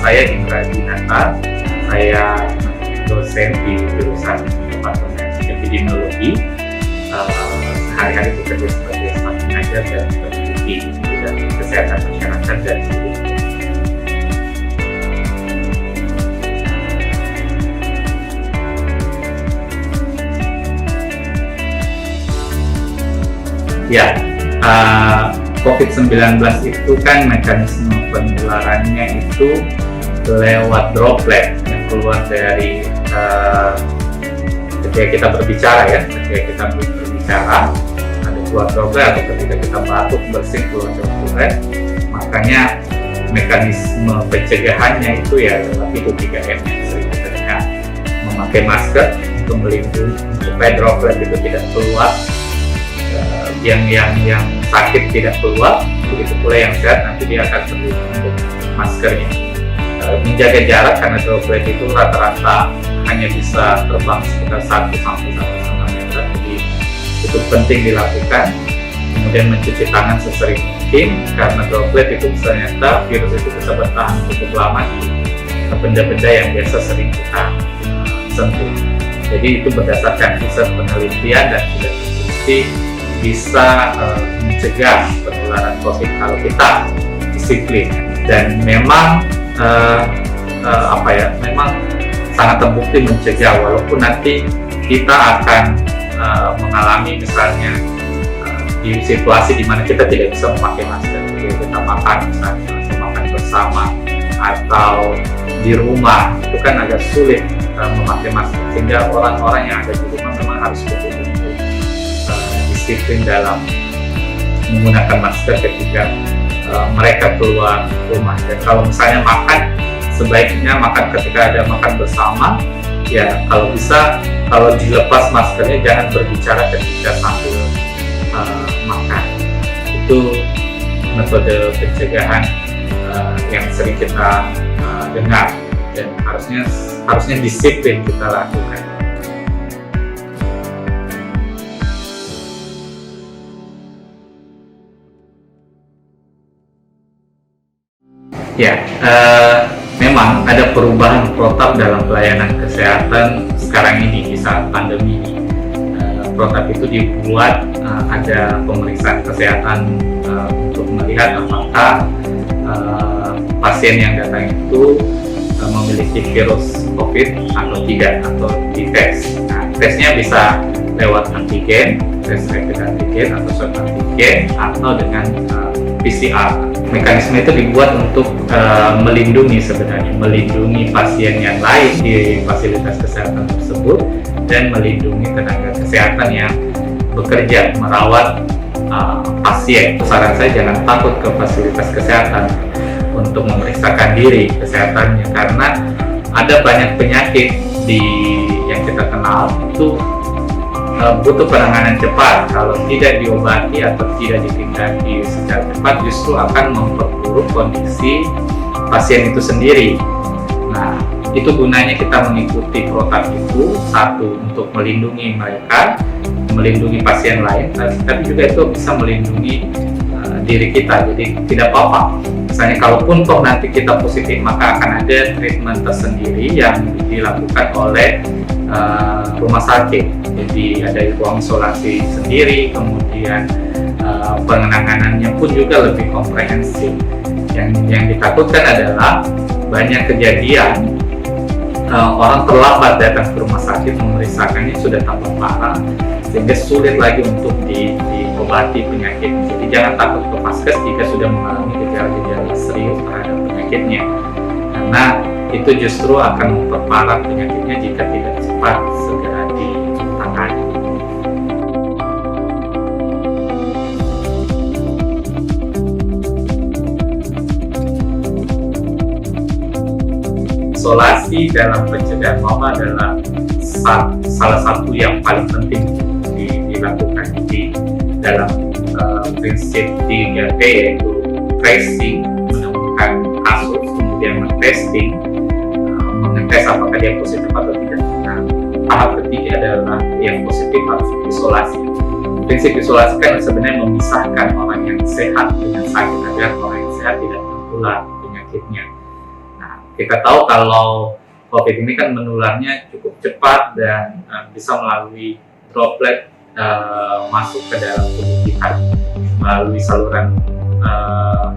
saya Indra Dinata, saya dosen di jurusan Departemen Epidemiologi. Sehari-hari bekerja sebagai staf pengajar dan peneliti di bidang kesehatan masyarakat dan pendidikan. Ya, COVID-19 itu kan mekanisme penularannya itu lewat droplet yang keluar dari ketika kita berbicara ya, ada keluar droplet, atau ketika kita batuk bersin keluar droplet. Makanya mekanisme pencegahannya itu ya lewat itu 3M yang sering kita dengar, memakai masker untuk melindungi supaya droplet itu tidak keluar, yang sakit tidak keluar, begitu pula yang sehat nanti dia akan terlindung untuk maskernya. Menjaga jarak karena droplet itu rata-rata hanya bisa terbang sekitar 1-1,5 meter, jadi itu penting dilakukan. Kemudian mencuci tangan sesering mungkin karena droplet itu ternyata virus itu bisa bertahan cukup lama di benda-benda yang biasa sering kita sentuh. Jadi itu berdasarkan riset penelitian dan sudah terbukti bisa mencegah penularan COVID kalau kita disiplin. Dan memang memang sangat terbukti mencegah, walaupun nanti kita akan mengalami misalnya di situasi di mana kita tidak bisa memakai masker, jadi kita makan misalnya atau makan bersama atau di rumah, itu kan agak sulit memakai masker, sehingga orang-orang yang ada di rumah memang harus betul-betul disiplin dalam menggunakan masker ketika mereka keluar rumah. Dan kalau misalnya makan, sebaiknya makan ketika ada makan bersama, ya kalau bisa, kalau dilepas maskernya jangan berbicara ketika sambil makan. Itu metode pencegahan yang sering kita dengar dan harusnya disiplin kita lakukan. Ya, memang ada perubahan protap dalam pelayanan kesehatan sekarang ini di saat pandemi ini. Protap itu dibuat ada pemeriksaan kesehatan untuk melihat apakah pasien yang datang itu memiliki virus COVID atau tidak, atau dites. Nah, tesnya bisa lewat antigen, tes rapid antigen atau swab antigen, atau dengan PCR. Mekanisme itu dibuat untuk melindungi pasien yang lain di fasilitas kesehatan tersebut dan melindungi tenaga kesehatan yang bekerja merawat pasien. Saran saya jangan takut ke fasilitas kesehatan untuk memeriksakan diri kesehatannya, karena ada banyak penyakit yang kita kenal itu butuh penanganan cepat. Kalau tidak diobati atau tidak ditindaki secara cepat, justru akan memperburuk kondisi pasien itu sendiri. Nah, itu gunanya kita mengikuti protap itu, satu untuk melindungi mereka, melindungi pasien lain, tapi juga itu bisa melindungi diri kita. Jadi tidak apa-apa. Misalnya kalaupun toh nanti kita positif, maka akan ada treatment tersendiri yang dilakukan oleh rumah sakit. Jadi ada ruang isolasi sendiri, kemudian penanganannya pun juga lebih komprehensif. Yang ditakutkan adalah banyak kejadian orang terlambat datang ke rumah sakit, memeriksakannya sudah tambah parah sehingga sulit lagi untuk diobati penyakit. Jadi jangan takut ke vaskes jika sudah mengalami gejala-gejala serius terhadap penyakitnya, karena itu justru akan memperparah penyakitnya jika tidak cepat segera ditangani. Isolasi dalam pencegahan wabah adalah salah satu yang paling penting dilakukan di dalam prinsip 3P, yaitu tracing, menemukan kasus, kemudian men-testing, mengetes apakah dia positif atau tidak. Nah, tahap ketiga adalah yang positif harus diisolasi. Prinsip isolasi kan sebenarnya memisahkan orang yang sehat dengan sakit agar orang yang sehat tidak tertular penyakitnya. Nah, kita tahu kalau COVID ini kan menularnya cukup cepat dan bisa melalui droplet masuk ke dalam tubuh kita melalui saluran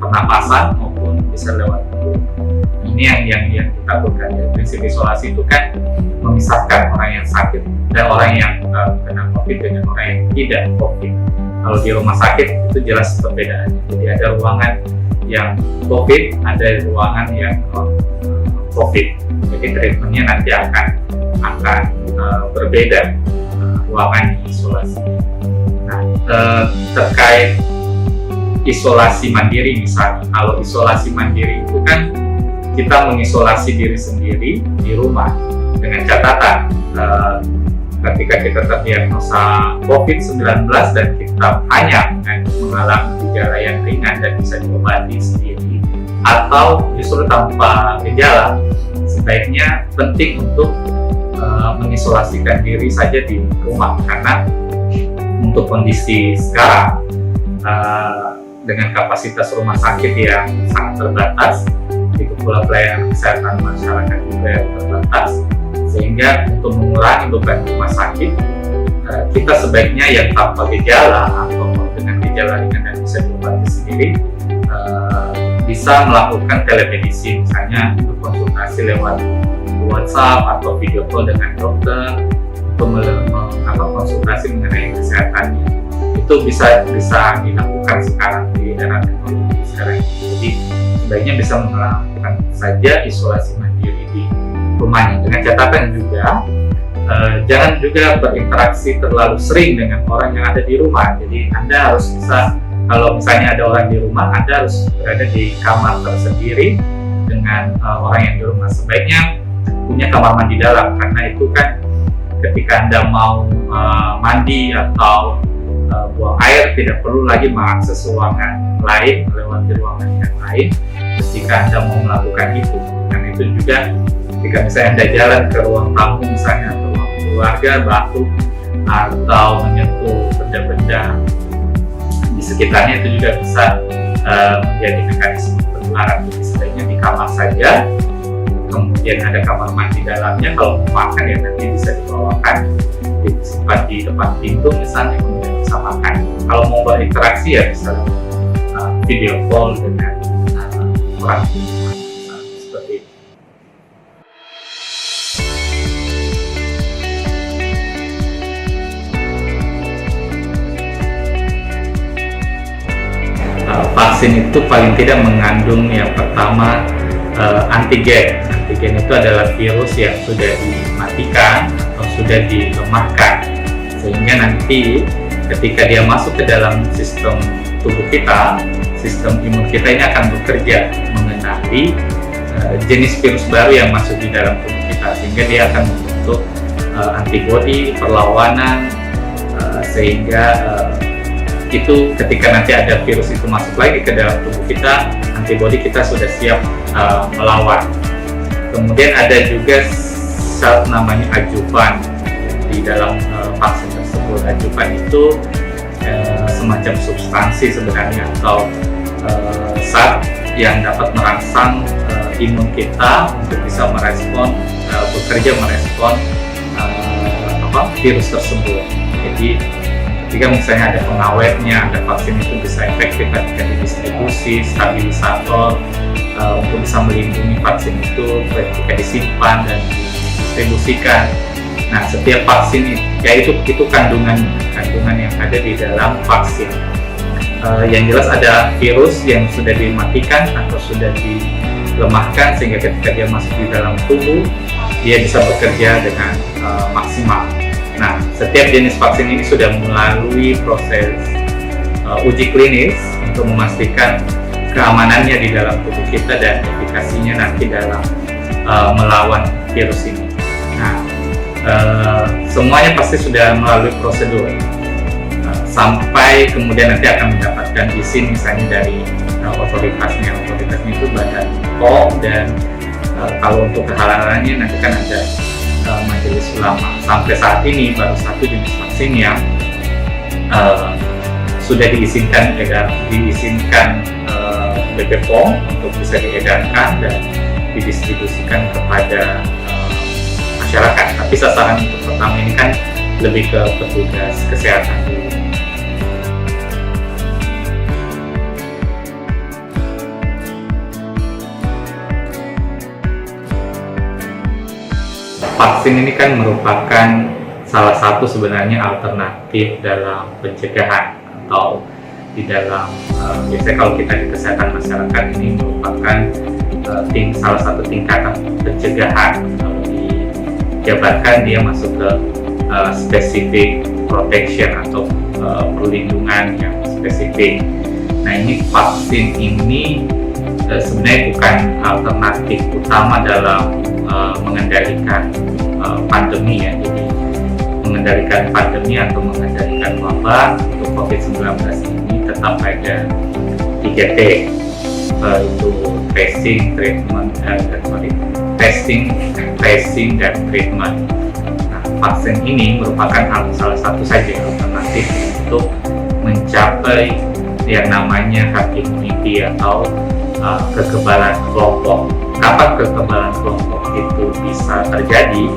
pernapasan maupun bisa lewat mulut. Ini yang kita lakukan. Prinsip isolasi itu kan memisahkan orang yang sakit dan orang yang kena COVID dengan orang yang tidak COVID. Kalau di rumah sakit itu jelas perbedaannya. Jadi ada ruangan yang COVID, ada ruangan yang COVID. Jadi treatmentnya nanti akan berbeda ruangan isolasi. Nah, terkait isolasi mandiri misalnya, kalau isolasi mandiri itu kan kita mengisolasi diri sendiri di rumah dengan catatan ketika kita terdiagnosa COVID-19 dan kita hanya mengalami gejala yang ringan dan bisa diobati sendiri atau justru tanpa gejala, sebaiknya penting untuk mengisolasikan diri saja di rumah, karena untuk kondisi sekarang dengan kapasitas rumah sakit yang sangat terbatas, begitu pula pelayanan kesehatan masyarakat juga yang terbatas, sehingga untuk mengurangi beban rumah sakit, kita sebaiknya yang tanpa gejala atau dengan gejala ringan dan bisa diobati sendiri bisa melakukan telemedicine, misalnya untuk konsultasi lewat WhatsApp atau video call dengan dokter untuk konsultasi mengenai kesehatannya. Itu bisa dilakukan sekarang di era teknologi sekarang ini. Jadi sebaiknya bisa melakukan saja isolasi mandiri di rumahnya, dengan catatan juga jangan juga berinteraksi terlalu sering dengan orang yang ada di rumah. Jadi Anda harus bisa, kalau misalnya ada orang di rumah, Anda harus berada di kamar tersendiri dengan orang yang di rumah. Sebaiknya punya kamar mandi dalam, karena itu kan ketika Anda mau mandi atau buang air tidak perlu lagi mengakses ruangan lain melewati ruangan yang lain ketika Anda mau melakukan itu. Dan itu juga ketika misalnya Anda jalan ke ruang tamu misalnya atau ruang keluarga, batuk atau menyentuh benda-benda di sekitarnya, itu juga bisa menjadi mekanisme penularan. Jadi sebaiknya di kamar saja, kemudian ada kamar mandi dalamnya. Kalau mau makan ya nanti bisa dibawakan, disimpan di depan pintu misalnya, kemudian bisa makan. Kalau mau berinteraksi ya bisa video call dengan orang di rumah, seperti itu. Vaksin itu paling tidak mengandung yang pertama antigen. Antigen itu adalah virus yang sudah dimatikan atau sudah dilemahkan, sehingga nanti ketika dia masuk ke dalam sistem tubuh kita, sistem imun kita ini akan bekerja mengenali jenis virus baru yang masuk di dalam tubuh kita, sehingga dia akan membentuk antibodi, perlawanan, sehingga itu ketika nanti ada virus itu masuk lagi ke dalam tubuh kita, antibodi kita sudah siap melawan. Kemudian ada juga zat namanya adjuvan di dalam vaksin tersebut. Adjuvan itu semacam substansi sebenarnya, atau zat yang dapat merangsang imun kita untuk bisa bekerja merespon virus tersebut. Jadi ketika misalnya ada pengawetnya, ada vaksin itu bisa efektif ketika didistribusi, stabilisator untuk bisa melindungi vaksin itu ketika disimpan dan didistribusikan. Nah, setiap vaksin itu kandungan yang ada di dalam vaksin. Yang jelas ada virus yang sudah dimatikan atau sudah dilemahkan, sehingga ketika dia masuk di dalam tubuh dia bisa bekerja dengan maksimal. Nah, setiap jenis vaksin ini sudah melalui proses uji klinis untuk memastikan keamanannya di dalam tubuh kita dan efikasinya nanti dalam melawan virus ini. Nah, semuanya pasti sudah melalui prosedur sampai kemudian nanti akan mendapatkan izin misalnya dari otoritasnya. Otoritasnya itu Badan POM, dan kalau untuk kehalalannya nanti kan ada Majelis Ulama. Sampai saat ini baru satu jenis vaksin yang sudah diizinkan BPOM untuk bisa diedarkan, dan didistribusikan kepada masyarakat. Tapi sasaran untuk pertama ini kan lebih ke petugas kesehatan dulu. Vaksin ini kan merupakan salah satu sebenarnya alternatif dalam pencegahan atau di dalam biasanya kalau kita di kesehatan masyarakat ini merupakan salah satu tingkatan pencegahan. Kalau dijabarkan dia masuk ke specific protection atau perlindungan yang spesifik. Nah, ini vaksin ini sebenarnya bukan alternatif utama dalam mengendalikan pandemi ya. Jadi mengendalikan pandemi atau mengendalikan wabah untuk COVID-19 ini tetap ada 3T, itu testing, tracing, dan treatment. Nah, vaksin ini merupakan salah satu saja alternatif untuk mencapai yang namanya herd immunity atau kekebalan kelompok. Kapan kekebalan kelompok itu bisa terjadi?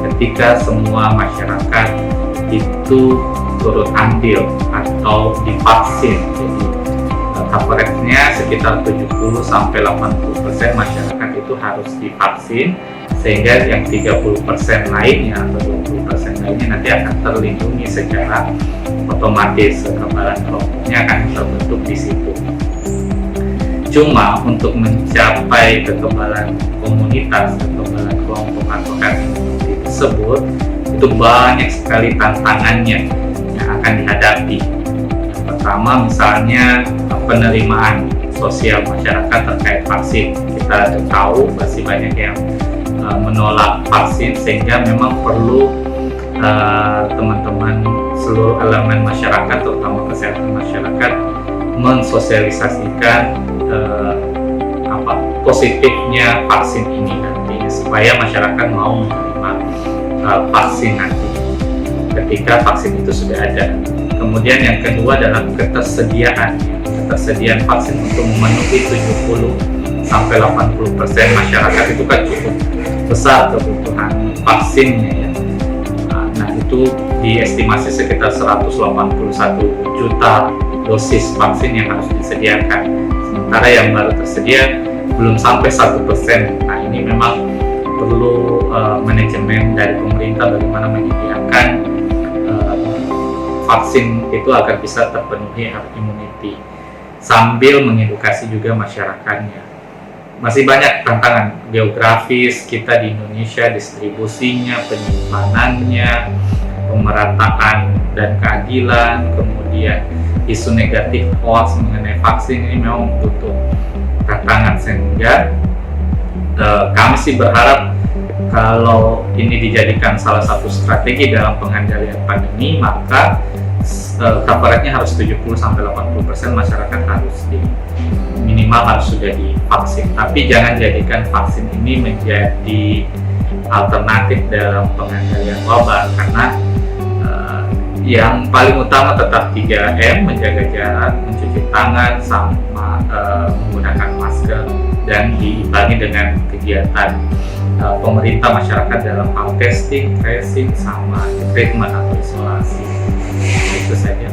Ketika semua masyarakat itu turut andil atau divaksin. Jadi coveragenya sekitar 70-80% masyarakat itu harus divaksin, sehingga yang 30% lainnya atau 20% lainnya nanti akan terlindungi secara otomatis. Kekebalan kelompoknya akan terbentuk di situ. Cuma untuk mencapai kekebalan komunitas, kekebalan kelompok atau herd immunity tersebut, itu banyak sekali tantangannya yang akan dihadapi. Yang pertama misalnya penerimaan sosial masyarakat terkait vaksin. Kita tahu masih banyak yang menolak vaksin, sehingga memang perlu teman-teman seluruh elemen masyarakat, terutama kesehatan masyarakat, mensosialisasikan positifnya vaksin ini nantinya, supaya masyarakat mau menerima vaksin nanti ketika vaksin itu sudah ada. Kemudian yang kedua adalah ketersediaan vaksin untuk memenuhi 70-80% masyarakat. Itu kan cukup besar kebutuhan vaksinnya ya. Nah, itu diestimasi sekitar 181 juta dosis vaksin yang harus disediakan. Sementara yang baru tersedia belum sampai 1%. Nah, ini memang perlu manajemen dari pemerintah bagaimana menyediakan vaksin itu agar bisa terpenuhi herd immunity, sambil mengedukasi juga masyarakatnya. Masih banyak tantangan geografis kita di Indonesia, distribusinya, penyimpanannya, pemerataan dan keadilan, kemudian isu negatif hoax mengenai vaksin ini memang butuh tantangan, sehingga kami sih berharap kalau ini dijadikan salah satu strategi dalam pengendalian pandemi, maka coveragenya harus 70-80% masyarakat harus minimal harus sudah divaksin. Tapi jangan jadikan vaksin ini menjadi alternatif dalam pengendalian wabah, karena yang paling utama tetap 3M, menjaga jarak, mencuci tangan, sama menggunakan masker, dan diimbangi dengan kegiatan pemerintah masyarakat dalam hal testing, tracing, sama treatment atau isolasi. Itu saja.